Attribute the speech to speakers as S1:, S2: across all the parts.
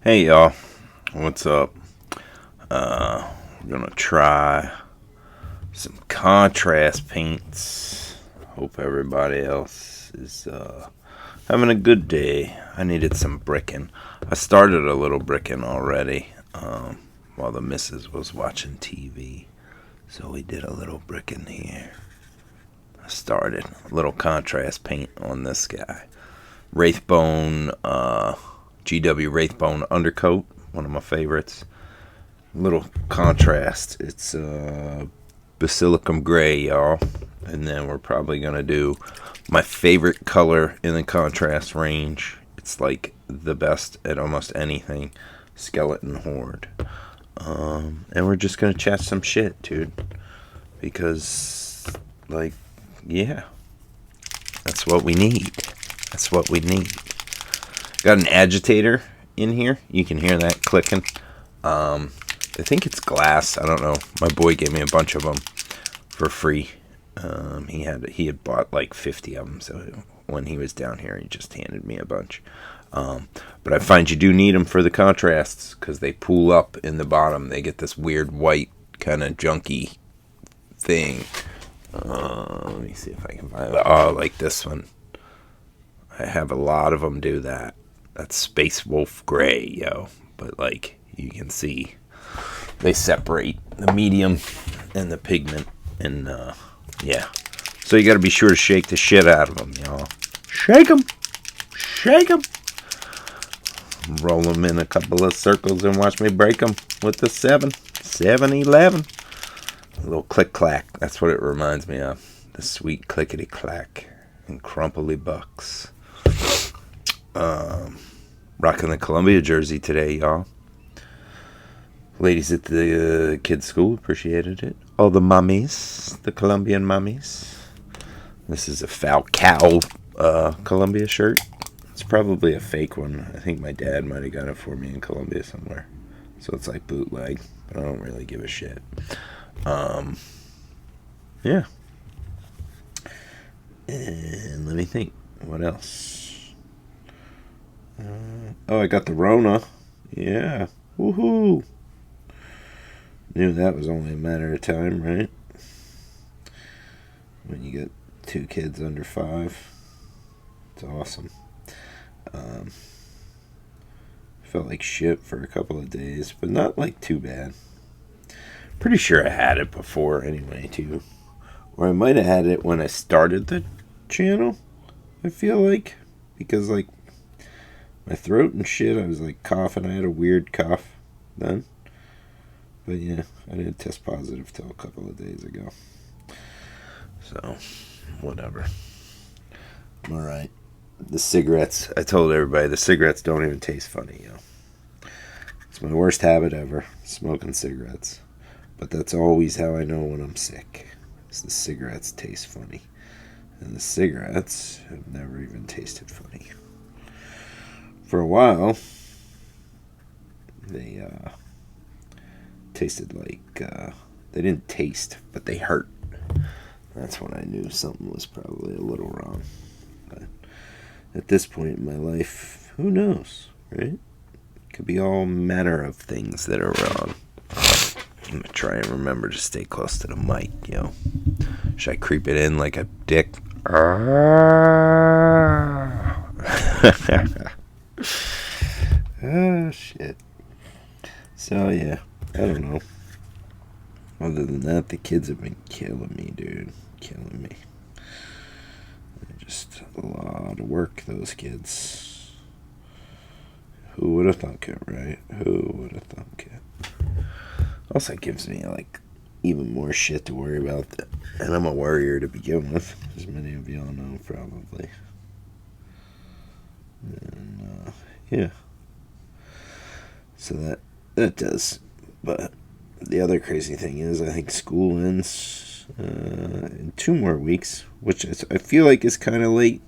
S1: Hey y'all, what's up? We're gonna try some contrast paints. Hope everybody else is having a good day. I needed some bricking. I started a little bricking already while the missus was watching TV. So we did a little bricking here. I started a little contrast paint on this guy. Wraithbone, GW Wraithbone undercoat, one of my favorites. Little contrast. It's basilicum gray, y'all. And then we're probably gonna do my favorite color in the contrast range. It's like the best at almost anything. Skeleton Horde. And we're just gonna chat some shit, dude. Because, like, yeah. That's what we need. That's what we need. Got an agitator in here. You can hear that clicking. I think it's glass. I don't know. My boy gave me a bunch of them for free. He had bought like 50 of them. So when he was down here, he just handed me a bunch. But I find you do need them for the contrasts because they pool up in the bottom. They get this weird white kind of junky thing. Let me see if I can find it. Oh, like this one. I have a lot of them do that. That's Space Wolf Gray, yo. But, like, you can see they separate the medium and the pigment. And, yeah. So you got to be sure to shake the shit out of them, y'all. Shake them. Shake them. Roll them in a couple of circles and watch me break them with the 7-11. A little click-clack. That's what it reminds me of. The sweet clickety-clack and crumply bucks. Rocking the Columbia jersey today, y'all. Ladies at the kids' school appreciated it. All the mummies, the Colombian mummies. This is a Falcao Columbia shirt. It's probably a fake one. I think my dad might have got it for me in Colombia somewhere. So it's like bootleg, but I don't really give a shit. Yeah. And let me think. What else? I got the Rona. Yeah. Woohoo. Knew that was only a matter of time, right? When you get 2 kids under 5. It's awesome. Felt like shit for a couple of days, but not like too bad. Pretty sure I had it before anyway, too. Or I might have had it when I started the channel, I feel like. Because, like, my throat and shit, I was, like, coughing. I had a weird cough then. But, yeah, I didn't test positive till a couple of days ago. So, whatever. I'm alright. The cigarettes, I told everybody, the cigarettes don't even taste funny, yo. It's my worst habit ever, smoking cigarettes. But that's always how I know when I'm sick. Is the cigarettes taste funny. And the cigarettes have never even tasted funny. For a while, they tasted like, they didn't taste, but they hurt. That's when I knew something was probably a little wrong. But at this point in my life, who knows, right? Could be all manner of things that are wrong. I'm going to try and remember to stay close to the mic, yo. Should I creep it in like a dick? Oh, shit. So, yeah. I don't know. Other than that, the kids have been killing me, dude. Killing me. They're just a lot of work, those kids. Who would have thunk it, right? Who would have thunk it? Also, it gives me, like, even more shit to worry about. And I'm a worrier to begin with, as many of y'all know, probably. And, yeah. So that does. But the other crazy thing is, I think school ends in 2 more weeks, which I feel like is kind of late.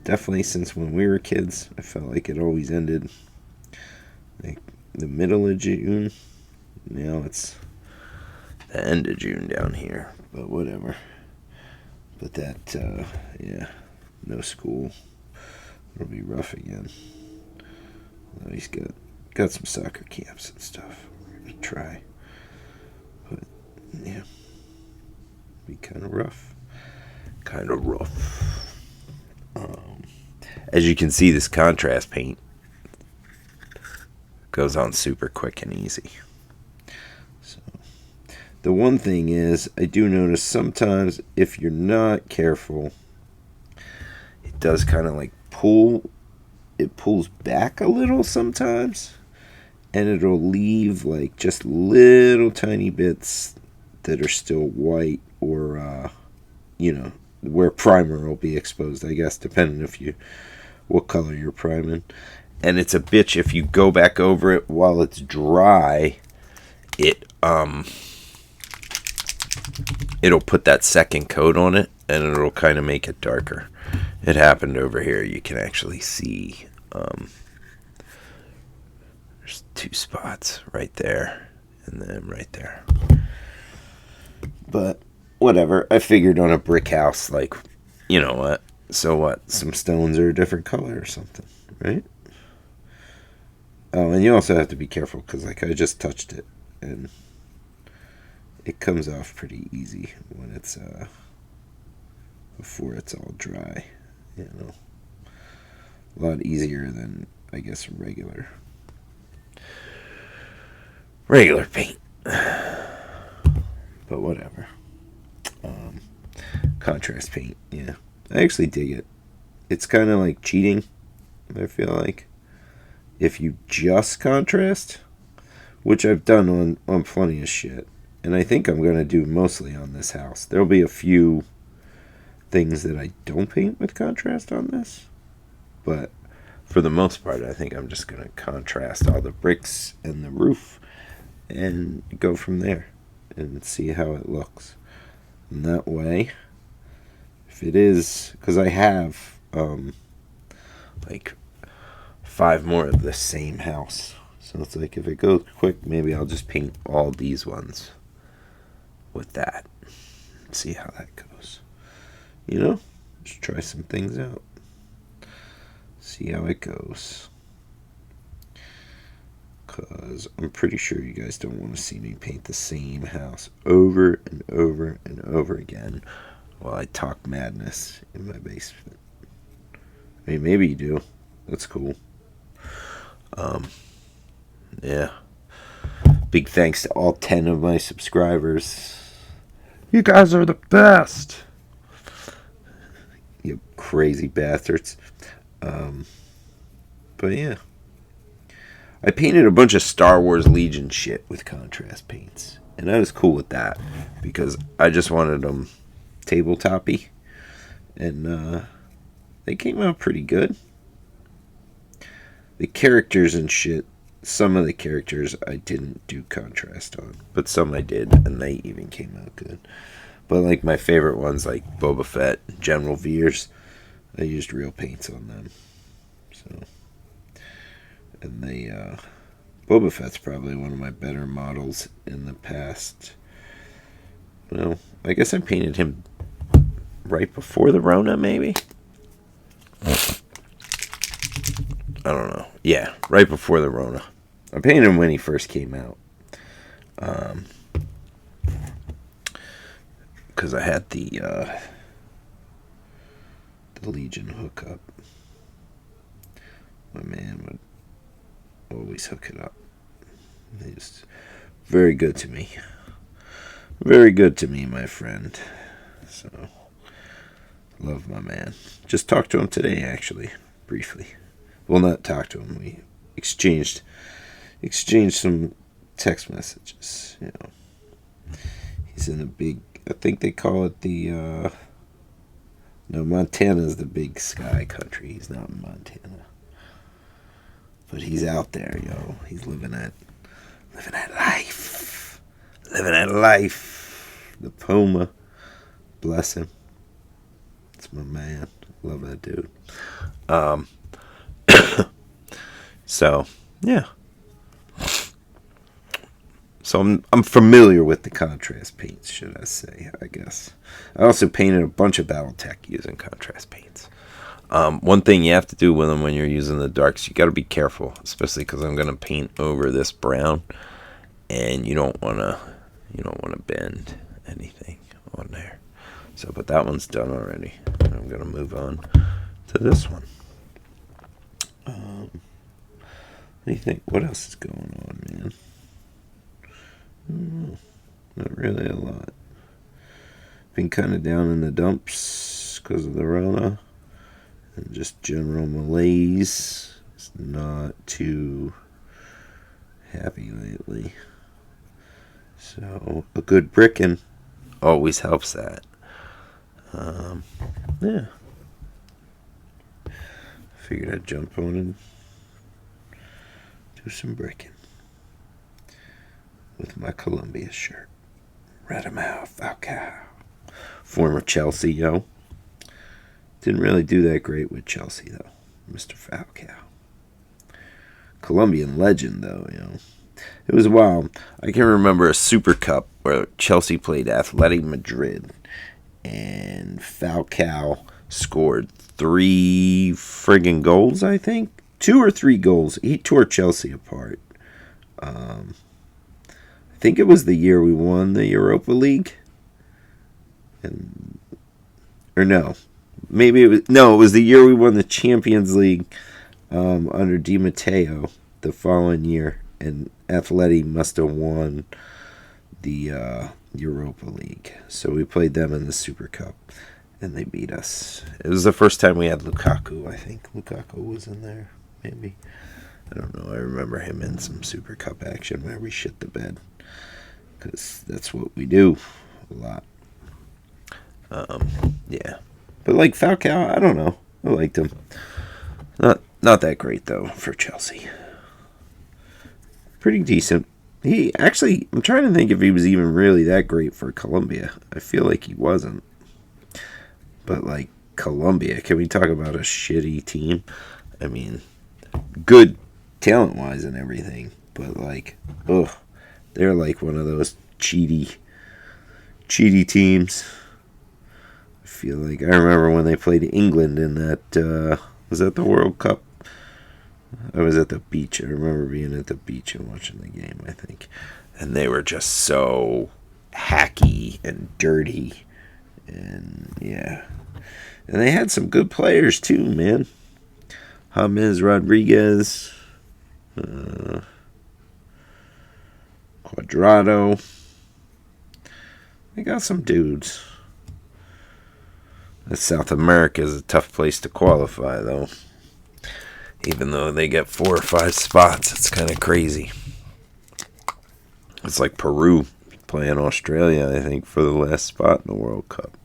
S1: Definitely since when we were kids, I felt like it always ended like the middle of June. Now it's the end of June down here, but whatever. But yeah, no school. It'll be rough again. Oh, he's got some soccer camps and stuff. We're gonna try, but yeah, be kind of rough. Kind of rough. As you can see, this contrast paint goes on super quick and easy. So the one thing is, I do notice sometimes if you're not careful, it does kind of like pull. It pulls back a little sometimes, and it'll leave like just little tiny bits that are still white, or where primer will be exposed, I guess, depending what color you're priming. And it's a bitch if you go back over it while it's dry. It'll put that second coat on it, and it'll kind of make it darker. It happened over here. You can actually see there's 2 spots right there, and then right there. But whatever. I figured on a brick house, like, you know what? So what? Some stones are a different color or something, right? Oh, and you also have to be careful because, like, I just touched it, and it comes off pretty easy when it's before it's all dry. You know, a lot easier than, I guess, regular paint. But whatever. Contrast paint, yeah. I actually dig it. It's kind of like cheating, I feel like. If you just contrast, which I've done on plenty of shit, and I think I'm going to do mostly on this house. There'll be a few things that I don't paint with contrast on this, but for the most part, I think I'm just going to contrast all the bricks and the roof and go from there and see how it looks. And that way, if it is, because I have like 5 more of the same house, so it's like if it goes quick, maybe I'll just paint all these ones with that. See how that goes. You know, just try some things out. See how it goes. Because I'm pretty sure you guys don't want to see me paint the same house over and over and over again while I talk madness in my basement. I mean, maybe you do. That's cool. Yeah. Big thanks to all 10 of my subscribers. You guys are the best. You crazy bastards. But yeah. I painted a bunch of Star Wars Legion shit with contrast paints. And I was cool with that. Because I just wanted them tabletop-y. And they came out pretty good. The characters and shit, some of the characters I didn't do contrast on. But some I did, and they even came out good. But like my favorite ones, like Boba Fett, General Veers, I used real paints on them. So, and Boba Fett's probably one of my better models in the past. Well, I guess I painted him right before the Rona, maybe? I don't know. Yeah, right before the Rona. I painted him when he first came out. Because I had the Legion hookup. My man would always hook it up. He's very good to me. Very good to me, my friend. So, love my man. Just talked to him today, actually, briefly. Well, not talked to him. We exchanged some text messages. You know, he's in a big. I think they call it the. No, Montana's the big sky country. He's not in Montana, but he's out there, yo. He's living that life. Living that life. The Puma. Bless him. It's my man. Love that dude. So, yeah. So I'm familiar with the contrast paints, should I say, I guess. I also painted a bunch of Battletech using contrast paints. One thing you have to do with them when you're using the darks, you got to be careful, especially because I'm gonna paint over this brown, and you don't wanna bend anything on there. So, but that one's done already. I'm gonna move on to this one. What do you think? What else is going on, man? Not really a lot. Been kind of down in the dumps because of the Rona and just general malaise. It's not too happy lately. So a good bricking always helps that. Yeah. Figured I'd jump on and do some bricking with my Columbia shirt. Radamel Falcao. Former Chelsea, yo. Didn't really do that great with Chelsea, though. Mr. Falcao. Colombian legend, though, you know. It was wild. I can remember a Super Cup where Chelsea played Athletic Madrid, and Falcao scored 3 friggin' goals, I think. 2 or 3 goals. He tore Chelsea apart. I think it was the year we won the Europa League. Or no. Maybe it was... No, it was the year we won the Champions League under Di Matteo the following year. And Atleti must have won the Europa League. So we played them in the Super Cup. And they beat us. It was the first time we had Lukaku, I think. Lukaku was in there, maybe. I don't know. I remember him in some Super Cup action where we shit the bed. Because that's what we do a lot. Yeah. But like Falcao, I don't know. I liked him. Not that great, though, for Chelsea. Pretty decent. He actually, I'm trying to think if he was even really that great for Colombia. I feel like he wasn't. But, like, Colombia, can we talk about a shitty team? I mean, good talent-wise and everything. But, like, ugh. They're like one of those cheaty teams. I feel like, I remember when they played England in that, was that the World Cup? I was at the beach. I remember being at the beach and watching the game, I think. And they were just so hacky and dirty. And, yeah. And they had some good players, too, man. James Rodriguez. Quadrado. They got some dudes. South America is a tough place to qualify, though. Even though they get 4 or 5 spots, it's kind of crazy. It's like Peru playing Australia, I think, for the last spot in the World Cup.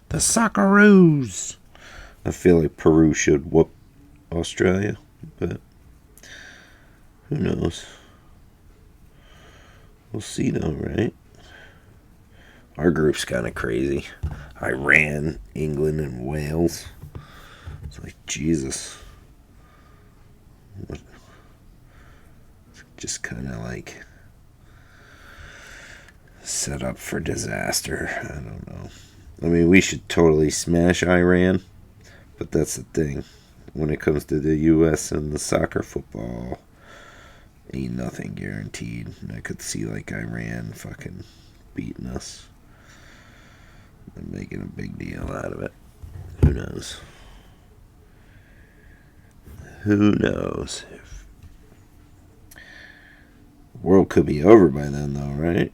S1: The Socceroos. I feel like Peru should whoop Australia, but who knows? We'll see, though, right? Our group's kind of crazy. Iran, England, and Wales. It's like, Jesus. What? Just kind of like set up for disaster. I don't know. I mean, we should totally smash Iran, but that's the thing. When it comes to the U.S. and the soccer football, ain't nothing guaranteed. And I could see, like, Iran fucking beating us and making a big deal out of it. Who knows? Who knows? The world could be over by then, though, right?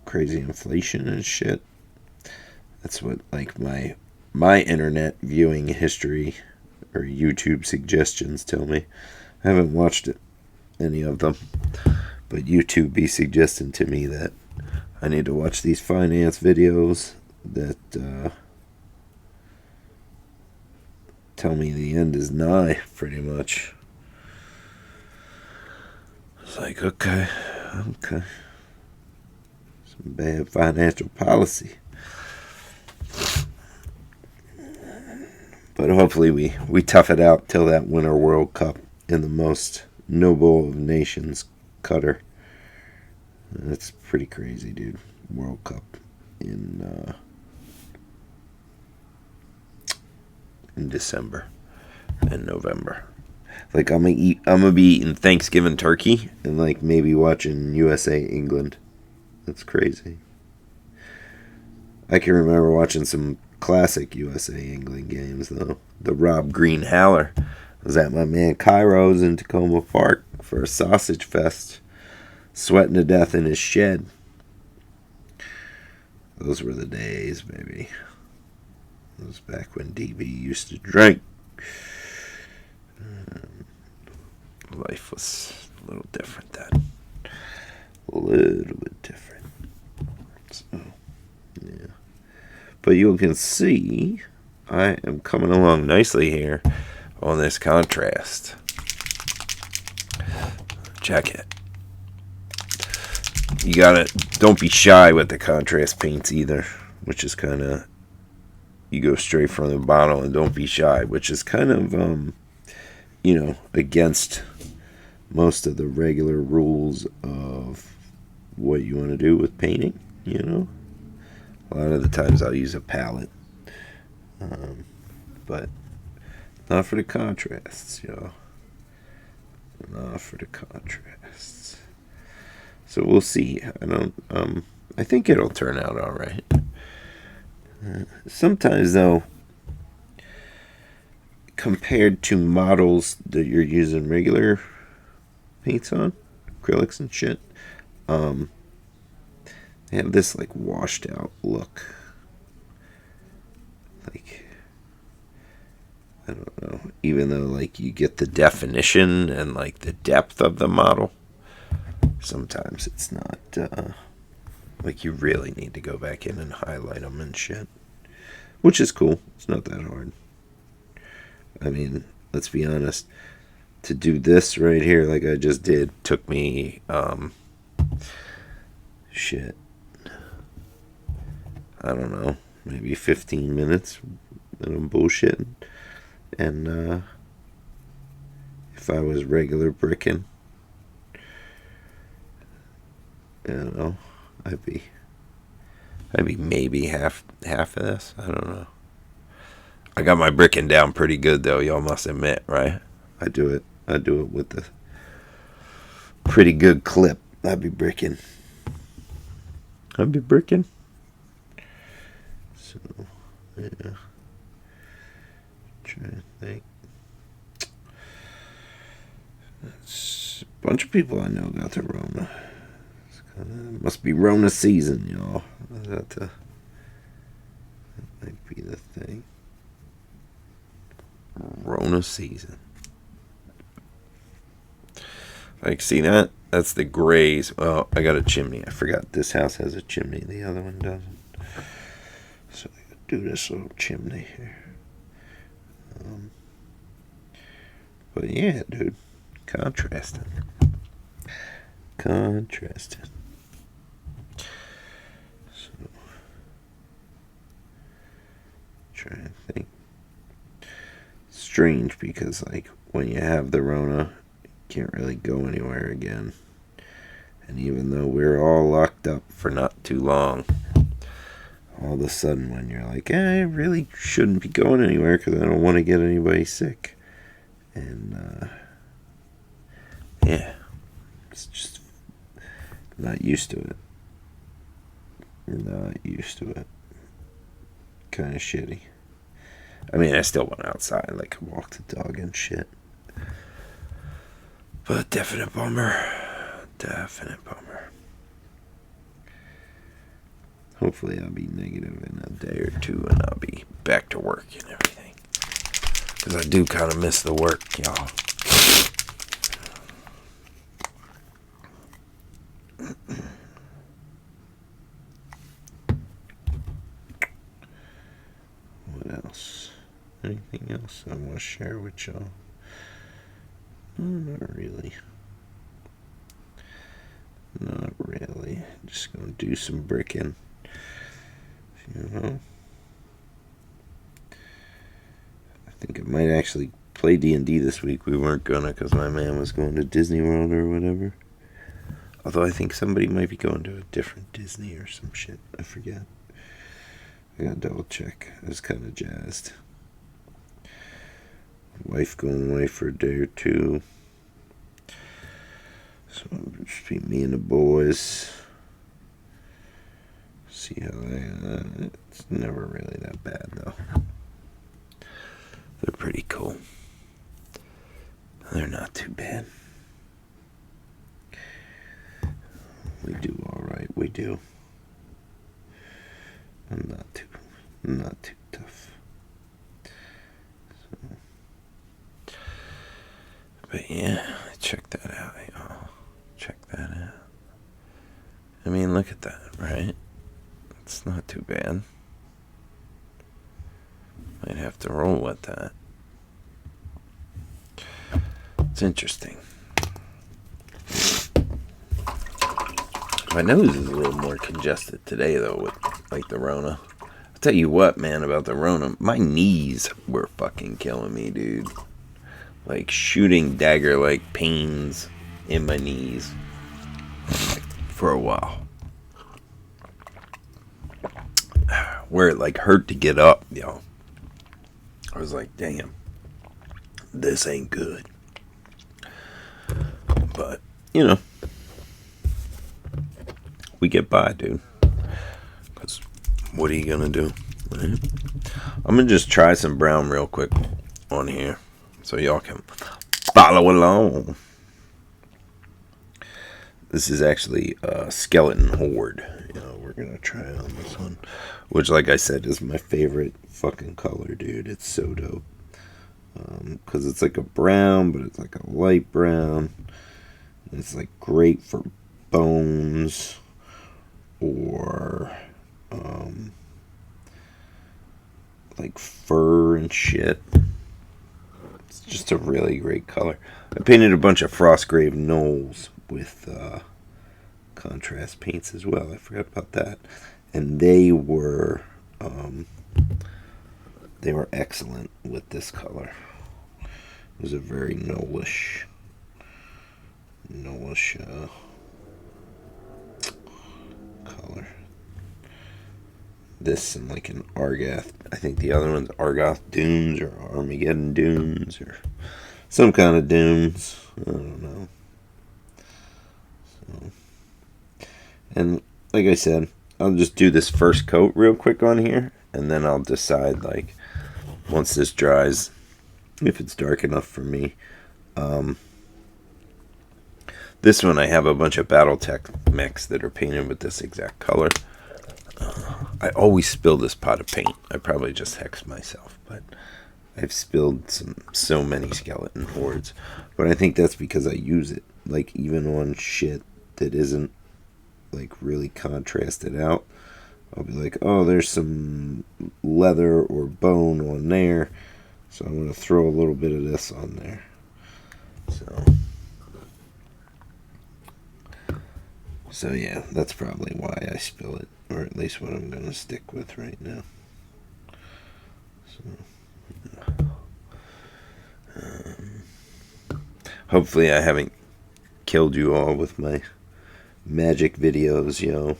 S1: Crazy inflation and shit. That's what, like, my internet viewing history or YouTube suggestions tell me. I haven't watched any of them, but YouTube be suggesting to me that I need to watch these finance videos that tell me the end is nigh, pretty much. It's like, okay. Some bad financial policy. But hopefully we tough it out till that Winter World Cup in the most noble of nations, Qatar. That's pretty crazy, dude. World Cup in in December and November. Like I'm gonna be eating Thanksgiving turkey and like maybe watching USA England. That's crazy. I can remember watching some classic USA England games though. The Rob Green Howler was at my man Cairo's in Tacoma Park for a sausage fest, sweating to death in his shed. Those were the days, baby. It was back when DB used to drink. Life was a little different then. A little bit different. So, yeah. But you can see I am coming along nicely here on this contrast. Check it. You gotta, don't be shy with the contrast paints either, which is kind of, you go straight from the bottle and don't be shy, which is kind of, against most of the regular rules of what you want to do with painting, A lot of the times I'll use a palette, but not for the contrasts, y'all. Not for the contrasts. So we'll see. I think it'll turn out all right. Sometimes, though, compared to models that you're using regular paints on, acrylics and shit, they have this like washed out look. Like, I don't know, even though like you get the definition and like the depth of the model, sometimes it's not like you really need to go back in and highlight them and shit, which is cool. It's not that hard. I mean, let's be honest, to do this right here like I just did took me shit, I don't know, maybe 15 minutes and I'm bullshitting. And if I was regular bricking, I'd be maybe half of this. I don't know. I got my bricking down pretty good though, y'all must admit, right? I do it with a pretty good clip. I'd be bricking. So, yeah. Trying to think. It's a bunch of people I know got the Rona. Must be Rona season, y'all. That might be the thing. Rona season. Like, see that? That's the grays. Well, I got a chimney. I forgot this house has a chimney. The other one doesn't. So I could do this little chimney here. But yeah, dude. Contrasting. So, trying to think. Strange because, like, when you have the Rona, you can't really go anywhere again. And even though we're all locked up for not too long, all of a sudden when you're like, I really shouldn't be going anywhere because I don't want to get anybody sick. And, yeah, it's just not used to it. Kind of shitty. I mean, I still went outside, like, walked the dog and shit. But definite bummer. Hopefully I'll be negative in a day or two and I'll be back to work and everything. Because I do kind of miss the work, y'all. What else? Anything else I want to share with y'all? Not really. Just gonna do some bricking. I think I might actually play D&D this week. We weren't gonna because my man was going to Disney World or whatever. Although I think somebody might be going to a different Disney or some shit. I forget. I gotta double check. I was kind of jazzed. Wife going away for a day or two. So it'll just be me and the boys. See how it's never really that bad though. They're pretty cool. They're not too bad. We do all right. We do. I'm not too tough. So. But yeah, check that out, y'all. Check that out. I mean, look at that, right? It's not too bad. Might have to roll with that. It's interesting. My nose is a little more congested today, though, with like the Rona. I'll tell you what, man, about the Rona. My knees were fucking killing me, dude. Like shooting dagger-like pains in my knees for a while. Where it like hurt to get up, yo. I was like, damn, this ain't good. But, you know, we get by, dude. Because what are you going to do? Right? I'm going to just try some brown real quick on here so y'all can follow along. This is actually a Skeleton Horde. You know, we're going to try on this one. Which, like I said, is my favorite fucking color, dude. It's so dope. Because it's like a brown, but it's like a light brown. It's like great for bones or like fur and shit. It's just a really great color. I painted a bunch of Frostgrave Knolls with contrast paints as well. I forgot about that. And they were excellent with this color. It was a very knollish color. This and like an Argath. I think the other one's Argoth Dunes or Armageddon Dunes or some kind of dunes. I don't know. So, and like I said, I'll just do this first coat real quick on here, and then I'll decide, like, once this dries, if it's dark enough for me. This one I have a bunch of Battletech mechs that are painted with this exact color. I always spill this pot of paint. I probably just hexed myself, but I've spilled so many Skeleton Hordes. But I think that's because I use it, like, even on shit that isn't like really contrasted out. I'll be like, oh, there's some leather or bone on there, so I'm going to throw a little bit of this on there. So yeah, that's probably why I spill it, or at least what I'm going to stick with right now. So hopefully I haven't killed you all with my magic videos, yo.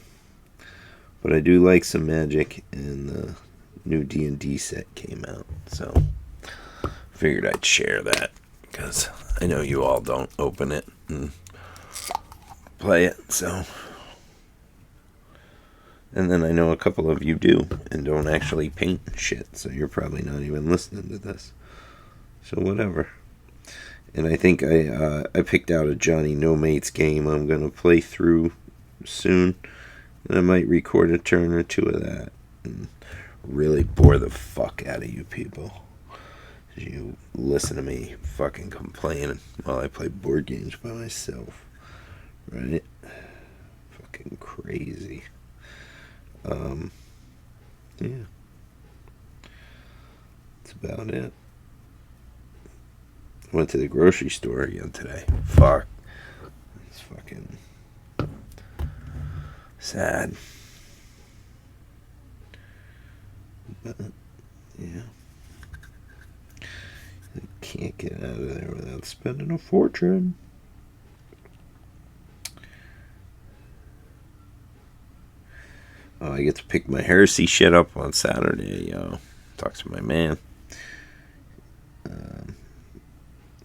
S1: But I do like some magic, and the new D&D set came out, so figured I'd share that, because I know you all don't open it and play it, so. And then I know a couple of you do, and don't actually paint shit, so you're probably not even listening to this. So whatever. And I think I picked out a Johnny No Mates game I'm going to play through soon. And I might record a turn or two of that and really bore the fuck out of you people. You listen to me fucking complain while I play board games by myself. Right? Fucking crazy. Yeah. That's about it. Went to the grocery store again today. Fuck. It's fucking sad. But, yeah. I can't get out of there without spending a fortune. Oh, I get to pick my heresy shit up on Saturday, yo. Talk to my man.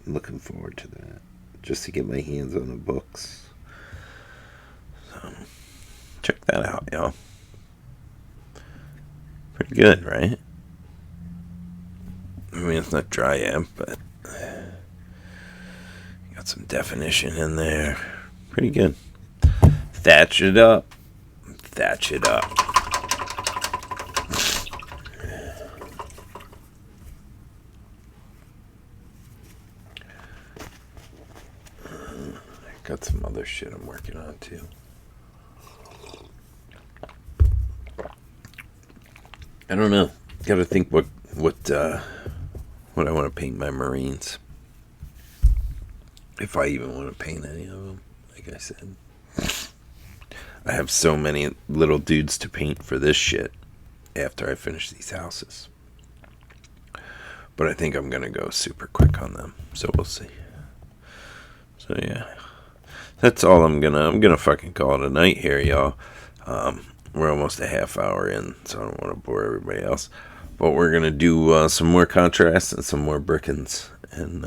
S1: looking forward to that. Just to get my hands on the books. So, check that out, y'all. Pretty good, right? I mean, it's not dry yet, but got some definition in there. Pretty good. Thatch it up. Thatch it up. Got some other shit I'm working on too. I don't know. Got to think what I want to paint my Marines. If I even want to paint any of them, like I said. I have so many little dudes to paint for this shit after I finish these houses. But I think I'm gonna go super quick on them, so we'll see. So yeah. That's all I'm gonna fucking call it a night here, y'all. We're almost a half hour in, so I don't want to bore everybody else. But we're gonna do some more contrast and some more brickens, and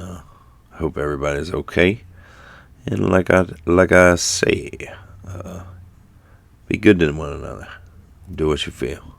S1: hope everybody's okay. And like I say, be good to one another. Do what you feel.